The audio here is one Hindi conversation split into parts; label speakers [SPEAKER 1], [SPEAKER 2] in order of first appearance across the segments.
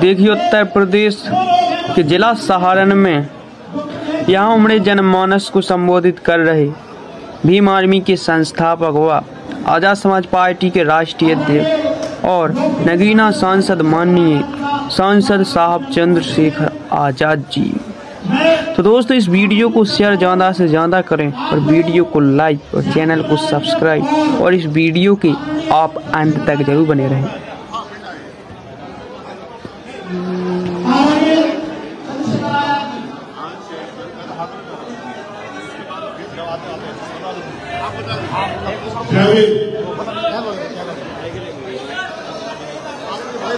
[SPEAKER 1] देखिए उत्तर प्रदेश के जिला सहारन में यहाँ उमड़े जनमानस को संबोधित कर रहे भीम आर्मी के संस्थापक व आजाद समाज पार्टी के राष्ट्रीय अध्यक्ष और नगीना सांसद माननीय सांसद साहब चंद्रशेखर आजाद जी। तो दोस्तों इस वीडियो को शेयर ज़्यादा से ज़्यादा करें और वीडियो को लाइक और चैनल को सब्सक्राइब और इस वीडियो के आप अंत तक जरूर बने रहें।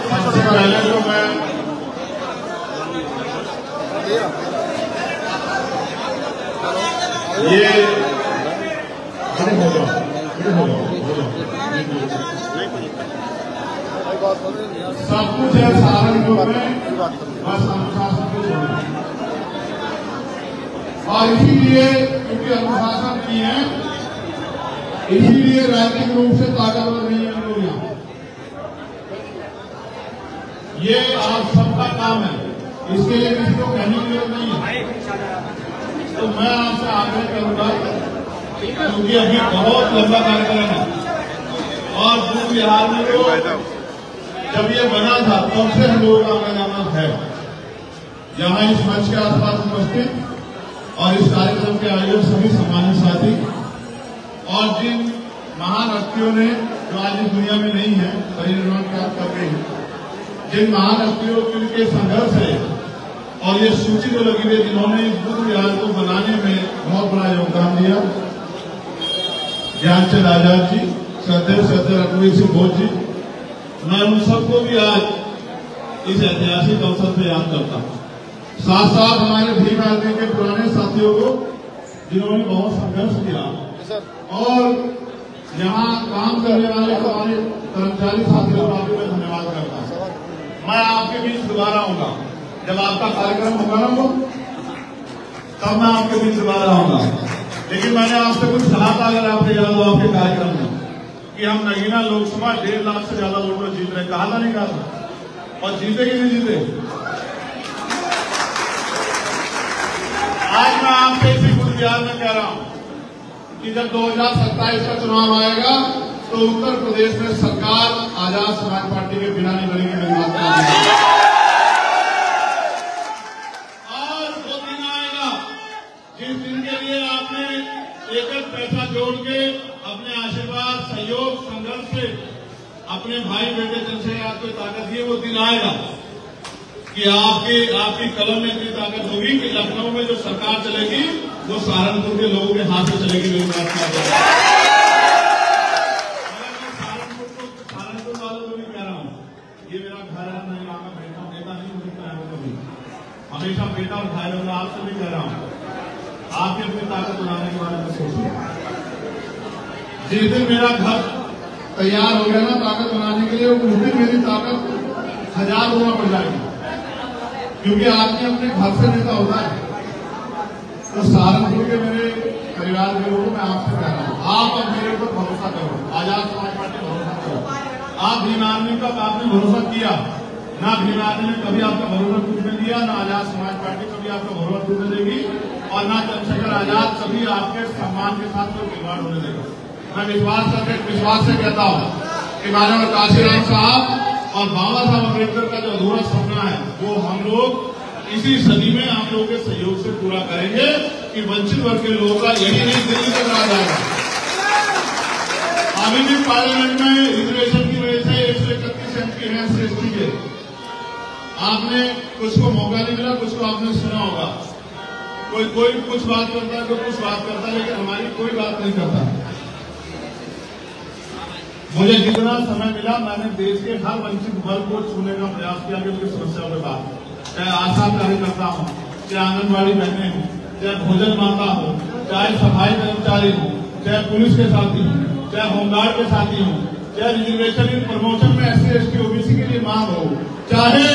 [SPEAKER 2] सबसे पहले तो मैं ये सब कुछ है सहारनपुर में, बस अनुशासन को छोड़ना। और इसीलिए क्योंकि अनुशासन की है, इसीलिए राजनीतिक रूप से ताकतवर नहीं है लोग यहाँ। ये आप सबका काम है, इसके लिए किसी को कहने की जरूरत नहीं है। तो मैं आपसे आग्रह करूंगा, क्योंकि अभी बहुत लंबा कार्यक्रम है और पूर्व बिहार में तो जब ये बना था तब से हम लोगों का आना जाना है। यहाँ इस मंच के आसपास उपस्थित और इस कार्यक्रम के आयोजक सभी सम्मानित साथी और जिन महान हस्तियों ने जो आज इस दुनिया में नहीं है, परिनिर्वाण प्राप्त कर गए हैं, जिन महान हस्तियों के संघर्ष है और ये सूची जो लगी हुई, जिन्होंने इस पूर्व बिहार को बनाने में बहुत बड़ा योगदान दिया, ज्ञानचंद आजाद जी, श्रद्धेय रघुवीर सिंह बोस जी, मैं उन सबको भी आज इस ऐतिहासिक अवसर पर याद करता हूँ। साथ साथ हमारे भीम आर्मी के पुराने साथियों को जिन्होंने बहुत संघर्ष किया और यहाँ काम करने वाले हमारे कर्मचारी साथियों का भी मैं धन्यवाद करता हूँ। मैं आपके बीच दोबारा आऊंगा जब आपका कार्यक्रम होगा ना, वो तब मैं आपके बीच दोबारा आऊंगा। लेकिन मैंने आपसे कुछ कहा था, अगर आपको याद हो आपके कार्यक्रम में, कि हम नगीना लोकसभा 1.5 लाख से ज्यादा वोटों जीत रहे। कहा था नहीं कहा था? और जीते कि नहीं जीते? आज मैं आपसे इसी पूर्व बिहार में कह रहा हूं कि जब 2027 का चुनाव आएगा तो उत्तर प्रदेश में सरकार आजाद समाज पार्टी के बिना नहीं बनेगी। मेरी बात और वो दिन आएगा जिस दिन के लिए आपने एक पैसा जोड़ के अपने आशीर्वाद, सहयोग, संघर्ष से अपने भाई बेटे चंद्रशेखर आपको ताकत दी, वो दिन आएगा कि आपकी कलम में इतनी ताकत होगी कि लखनऊ में जो सरकार चलेगी वो सहारनपुर के लोगों के हाथ से चलेगी। मेरी बात किया जाए, सहारनपुर वालों को भी कह रहा हूँ, ये मेरा घर है, मैं यहाँ का बेटा नहीं हो सकता है कभी, हमेशा बेटा और भाई होगा। आपसे भी कह रहा हूँ, आपकी अपनी ताकत बनाने के बारे में सोचिए। जिस दिन मेरा घर तैयार हो गया ना ताकत बनाने के लिए, उस दिन मेरी ताकत 1000 गुना बढ़ जाएगी, क्योंकि आदमी अपने घर से नेता होता है। तो सहारनपुर के मेरे परिवार के लोगों मैं आपसे कह रहा हूँ, आप अब मेरे ऊपर भरोसा करो, आजाद समाज पार्टी भरोसा करो। आप भीम आर्मी का आपने भरोसा किया ना, भीम आर्मी ने कभी आपका भरोसा टूटने दिया ना, आजाद समाज पार्टी कभी आपका भरोसा टूटने देगी और ना चंद्रशेखर आजाद कभी आपके सम्मान के साथ कोई खिलवाड़ होने देगा। मैं विश्वास से कहता हूँ कि माननीय काशीराम साहब और बाबा साहब अम्बेडकर का जो अधूरा सपना है वो हम लोग इसी सदी में आप लोगों के सहयोग से पूरा करेंगे कि वंचित वर्ग के लोगों का यही नहीं दिल्ली तक रहा जाएगा। अभी भी पार्लियामेंट में रिजर्वेशन की वजह से 131 एमपी हैं एसटी के। आपने कुछ को मौका नहीं मिला, कुछ को आपने सुना होगा, कोई कुछ बात करता है, कोई कुछ बात करता है, लेकिन हमारी कोई बात नहीं करता। मुझे जितना समय मिला मैंने देश के हर वंचित वर्ग को छूने का प्रयास किया कि उनकी समस्याओं के बाद, चाहे आशा कार्यकर्ता हो, चाहे आंगनबाड़ी बहनें हो, चाहे भोजन माता हो, चाहे सफाई कर्मचारी हो, चाहे पुलिस के साथी हो, चाहे होमगार्ड के साथी हो, चाहे रिजर्वेशन इन प्रमोशन में SC ST OBC के लिए मांग हो, चाहे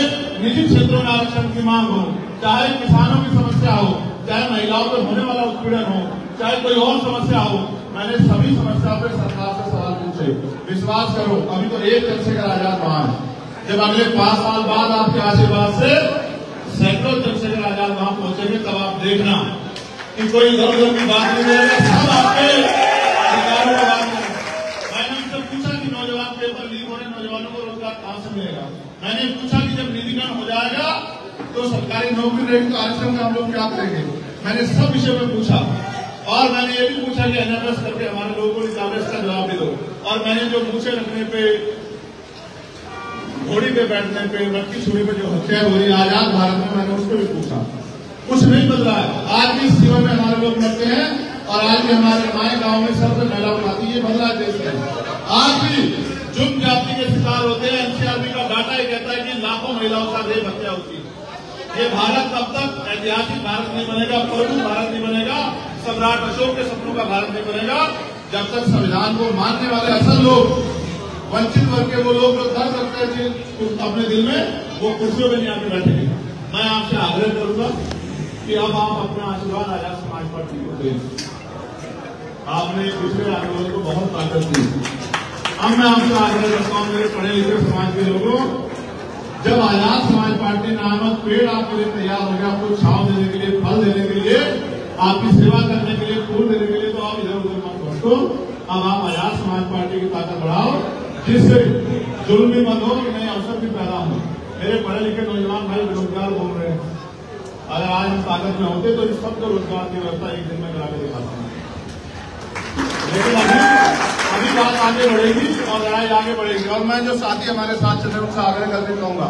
[SPEAKER 2] निजी क्षेत्रों में आरक्षण की मांग हो, चाहे किसानों की समस्या हो, चाहे महिलाओं पर होने वाला उत्पीड़न हो, चाहे कोई और समस्या हो, मैंने सभी समस्या पर सरकार से सवाल पूछे। विश्वास करो, अभी तो एक चंद्रशेखर आजाद महान है। जब अगले 5 साल बाद आपके आशीर्वाद से सैकड़ों चंद्रशेखर आजाद वहां पहुंचेंगे, तब आप देखना कि कोई इधर उधर की बात नहीं रहेगा, सब आपके अधिकारों का बात करेंगे। मैंने उनसे पूछा कि नौजवान पेपर लीक हो रहे, नौजवानों को रोजगार कहां से मिलेगा। मैंने पूछा कि जब निधिकरण हो जाएगा तो सरकारी नौकरी रहेगी तो आरक्षण में हम लोग क्या करेंगे। मैंने सब विषय में पूछा और मैंने ये भी पूछा कि एनएफएस करके हमारे लोगों को निकाले, इसका जवाब भी दो। और मैंने जो मूछे रखने पे, घोड़ी पे बैठने पे, मटकी छुरी पे जो हत्या हो रही है आजाद भारत में, मैंने उसको भी पूछा। कुछ नहीं बदला है। आज भी इस जीवन में हमारे लोग मरते हैं और आज भी हमारे माए गांव में सबसे महिला उठाती है, बदला है देश में। आज भी जुर्म जाति के शिकार होते हैं। एनसीआरबी का डाटा ये कहता है कि लाखों महिलाओं का रेप हत्या होती है। ये भारत तब तक ऐतिहासिक भारत नहीं बनेगा, प्रभु भारत नहीं बनेगा, सम्राट अशोक के सपनों का भारत नहीं बनेगा, जब तक संविधान को मानने वाले असल लोग, वंचित वर्ग के वो लोग जो दर्द रखते हैं अपने दिल में, वो कुर्सियों में नहीं आके बैठेंगे। मैं आपसे आग्रह करूंगा कि अब आप अपना आशीर्वाद आजाद समाज पार्टी को दें। आपने पिछले आंदोलन को बहुत ताकत दी। अब मैं आपसे आग्रह करता हूं मेरे पढ़े लिखे समाज के लोगों, जब आजाद समाज पार्टी नामक पेड़ आपके लिए तैयार हो गया, आपको छांव देने के लिए, फल देने के लिए, आपकी सेवा करने के लिए, फूल देने के लिए, तो आप इधर उधर मत भटको। अब आप आजाद समाज पार्टी की ताकत बढ़ाओ, जिससे जुल्म भी बंद हो, नए अवसर भी पैदा हो। मेरे पढ़े लिखे नौजवान भाई बेरोजगार घूम रहे हैं। अगर आज हम ताकत में होते तो इस सबको रोजगार की व्यवस्था एक दिन में करा के दिखाता हूँ। लेकिन अभी बात आगे बढ़ेगी और लड़ाई आगे बढ़ेगी। और मैं जो साथी हमारे साथ चल रहे हैं उनसे आग्रह करके कहूंगा,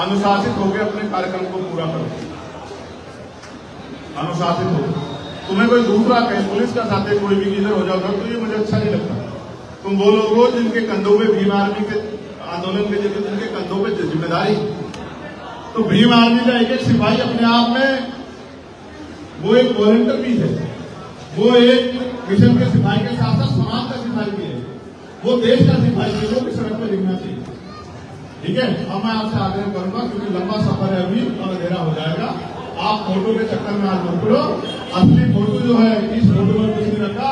[SPEAKER 2] अनुशासित होकर अपने कार्यक्रम को पूरा करो। अनुशासित हो। तुम्हें कोई दूसरा कहे, पुलिस का साथी कोई भी इधर हो जाओ तो ये मुझे अच्छा नहीं लगता। तुम वो लोग हो जिनके कंधों पे भीम आर्मी के आंदोलन के जरिए जिनके कंधों पे जिम्मेदारी, तो भीम आर्मी का एक एक सिपाही अपने आप में वो एक वॉलंटियर भी है, वो एक मिशन के सिपाही के साथ साथ समाज का सिपाही भी है, वो देश का सिपाही भी है, वो भी सड़क पर दिखना चाहिए। ठीक है। अब मैं आपसे आग्रह करूंगा क्योंकि लंबा सफर है अभी और अंधेरा हो जाएगा, आप फोटो के चक्कर में आज मत पड़ो। असली फोटो जो है, इस फोटो में कुछ नहीं रखा,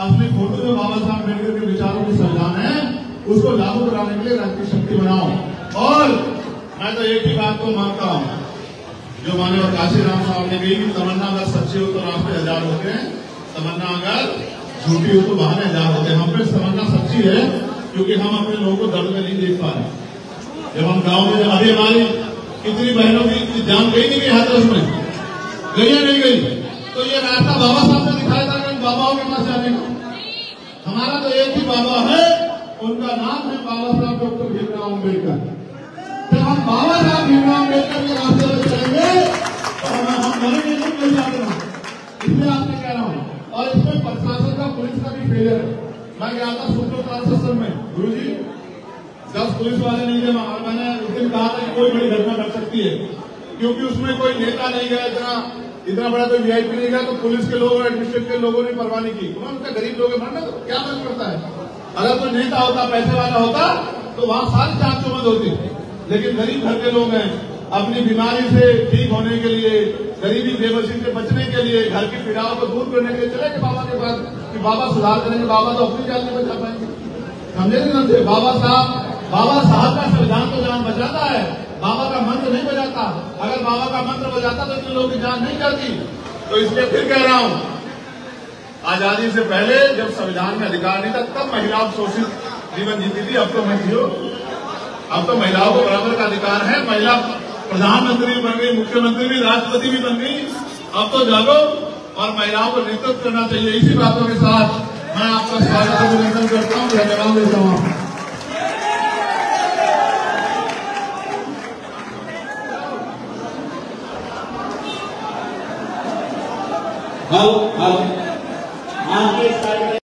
[SPEAKER 2] असली फोटो जो बाबा साहब अम्बेडकर के विचारों की संविधान है, उसको लागू कराने के लिए राष्ट्रीय शक्ति बनाओ। और मैं तो एक ही बात को मानता हूं, जो माननीय काशीराम साहब ने कही कि तमन्ना अगर सच्ची हो तो रास्ते हजार होते हैं, तमन्ना अगर झूठी हो तो बहाने हजार होते हैं। हम पे तमन्ना सच्ची है क्योंकि हम अपने लोगों को दर्द में नहीं देख पा रहे। जब हम गांव में, अभी हमारी कितनी बहनों की जान गई नहीं गई हाथरस में, गई या नहीं गई, तो ये रास्ता बाबा साहब ने दिखाया था कि बाबाओं के पास जाने का। हमारा तो एक ही बाबा है, उनका नाम है बाबा साहब डॉक्टर भीमराव अम्बेडकर। जब हम बाबा साहब भीमराव अम्बेडकर के रास्ते में चलेंगे तो हम मरेंगे नहीं, मिल जाते हैं। इसलिए आपसे कह रहा हूँ। और इसमें प्रशासन का, पुलिस का भी फेलियर है। मैं गया था सुप्रीम ट्रांसलेशन में, गुरु जी 10 पुलिस वाले नहीं थे वहां। मैंने उस दिन कहा था कि कोई बड़ी घटना घट सकती है क्योंकि उसमें कोई नेता नहीं गया, इतना बड़ा कोई वीआईपी नहीं गया, तो पुलिस के लोगों, एडमिनिस्ट्रेटिव के लोगों ने परवाह नहीं की। उन्होंने गरीब लोग मरना तो क्या फर्क पड़ता है। अगर कोई नेता होता, पैसे वाला होता तो वहां सारी जांच चौबंद होती। लेकिन गरीब घर के लोग हैं, अपनी बीमारी से ठीक होने के लिए, गरीबी बेबसी से बचने के लिए, घर की पीड़ाओं को दूर करने के लिए चले गए बाबा के पास कि बाबा सुधार करेंगे। बाबा तो अपनी जान नहीं बचा पाएंगे, समझे नहीं समझे। बाबा साहब का संविधान तो जान बचाता है, बाबा का मंत्र नहीं बजाता। अगर बाबा का मंत्र बजाता तो इतने लोगों की जान नहीं जाती। तो इसलिए फिर कह रहा हूं, आजादी से पहले जब संविधान में अधिकार नहीं था तब महिलाओं शोषित जीवन जीती थी। अब तो मैं जियो, अब तो महिलाओं को बराबर का अधिकार है। महिला प्रधानमंत्री भी बन गई, मुख्यमंत्री भी, राष्ट्रपति भी बन गई। अब तो जागो और महिलाओं को नेतृत्व करना चाहिए। इसी बातों के साथ मैं आपका स्वागत अभिनंदन करता हूँ, धन्यवाद देता हूँ।
[SPEAKER 3] हम